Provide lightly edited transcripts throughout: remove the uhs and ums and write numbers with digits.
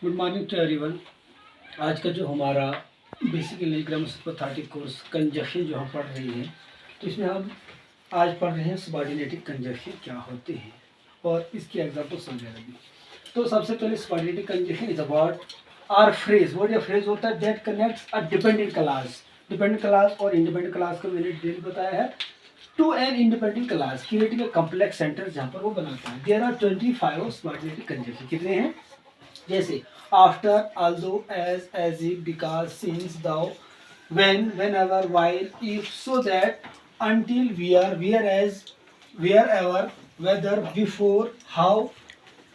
Good morning to everyone. आज का जो हमारा basically grammar sympathetic course conjunction जो हम पढ़ रहे हैं, तो इसमें हम आज पढ़ रहे हैं सबऑर्डिनेटेड कंजक्शन क्या होते हैं और इसकी एग्जांपल समझाना भी। तो सबसे पहले subordinated conjunction is about or phrase. Word या फ्रेज होता है that connects a dependent clause. Dependent clause और इंडिपेंडेंट क्लास का मैंने डिटेल बताया है। To an independent clause creating a complex sentence जहाँ पर वो बनाता है। There are 25 subordinated conjunction. कितने हैं? जैसे after, although, as if, because, since, though, when, whenever, while, if, so that, until, where, whereas, wherever, whether, before, how,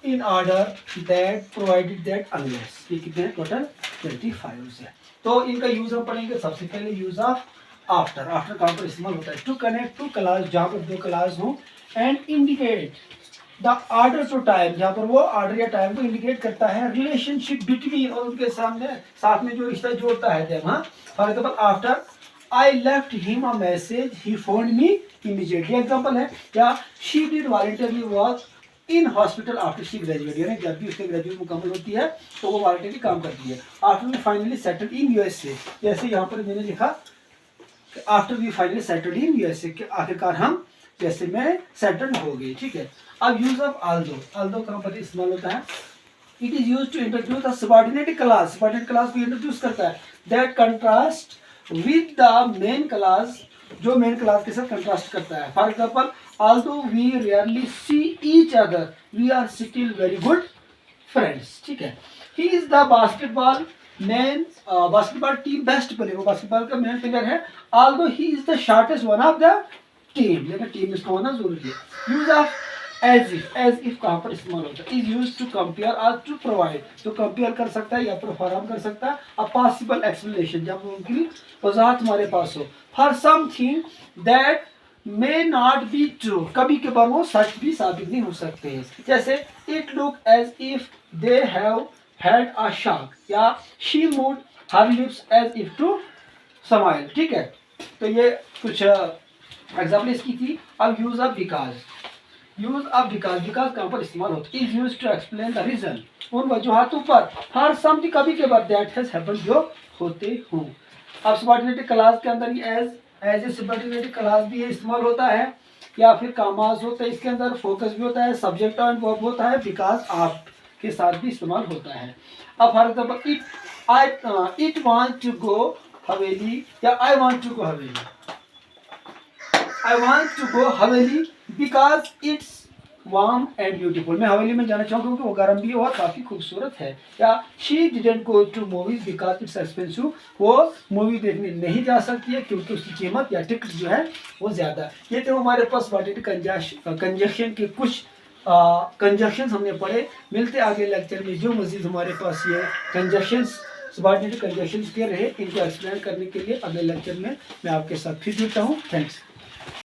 in order, that, provided that, unless। ये कितने हैं? टोटल 25 है। तो इनका use हम पढ़ेंगे। सबसे पहले यूज ऑफ आफ्टर। आफ्टर कहाँ पर इस्तेमाल होता है? टू कनेक्ट टू क्लास, जहाँ पर दो क्लास हो, and indicate the order to time, जहाँ पर वो ऑर्डर या टाइम को इंडिकेट करता है। रिलेशनशिप बिटवीन, और उनके सामने साथ में जो रिश्ता जोड़ता है। जब हाँ, for example after I left him a message he phone me immediately example है। या she did voluntarily work in hospital after she graduate, यानी जब भी उसकी ग्रेजुएट मुकम्मल होती है तो वो वॉलंटियरली काम करती है। After we finally settled in USA, जैसे यहाँ पर मैंने लिखा after we finally settled in USA, के आखिरकार हम जैसे में सेटल्ड हो गए। ठीक है। अब यूज ऑफ आल्दो। आल्दो कहाँ पर इस्तेमाल होता है? It is use to introduce a subordinated clause. Subordinated clause को इंट्रोड्यूस करता है। That contrast with the main clause, जो मेन क्लास के साथ कंट्रास्ट करता है। For example although we rarely see each other we are still very good friends. ठीक है। He is the basketball man, basketball team best player, वो basketball का main player है। Although he is the shortest one of the team, लेकिन team इसका होना जरूरी है। Use of as if. As if कहाँ पर इस्तेमाल होता है? इज यूज टू कंपेयर और टू प्रोवाइड। तो कंपेयर कर सकता है या फिर फराहम कर सकता है अ पॉसिबल एक्सप्लेनेशन, जब उनकी वजाहत हमारे पास हो। For something that may not be true, कभी के बार वो सच भी साबित नहीं हो सकते हैं। जैसे it look as if they have had a shock, या she moved her lips as if to smile. ठीक है। तो ये कुछ एग्जाम्पल इसकी थी। अब use of because. Use of because. Because कहाँ पर इस्तेमाल होता है? Is use to explain the reason, उन वजूहातों पर। फॉर समथिंग, कभी के बाद, दैट हैज हैपेंड, जो होते हों। अब सबऑर्डिनेटेड क्लास के अंदर ये एज ए सबऑर्डिनेटेड क्लास भी इस्तेमाल होता है, या फिर कामाज होता है। इसके अंदर फोकस भी होता है, सब्जेक्ट एंड वर्ब होता है, बिकॉज ऑफ के साथ भी इस्तेमाल होता है। अब for example it want to go haveli, या I want to go Haveli. I want to go Haveli because it's warm and beautiful। मैं हवेली में जाना चाहूँगा क्योंकि वो गर्म भी और काफ़ी खूबसूरत है। या she didn't go to movies because it's expensive। वो मूवी देखने नहीं जा सकती है क्योंकि उसकी कीमत या टिकट जो है वो ज़्यादा है। ये तो हमारे पास सबऑर्डिनेटेड कंजक्शन के कुछ कंजक्शंस हमने पढ़े। मिलते आगे लेक्चर में जो मजीद हमारे पास ये कंजक्शंस सबऑर्डिनेटेड कंजक्शंस के रहे, इनको एक्सप्लेन करने के लिए अगले लेक्चर में मैं आपके साथ फिर जुड़ता हूँ। थैंक्स।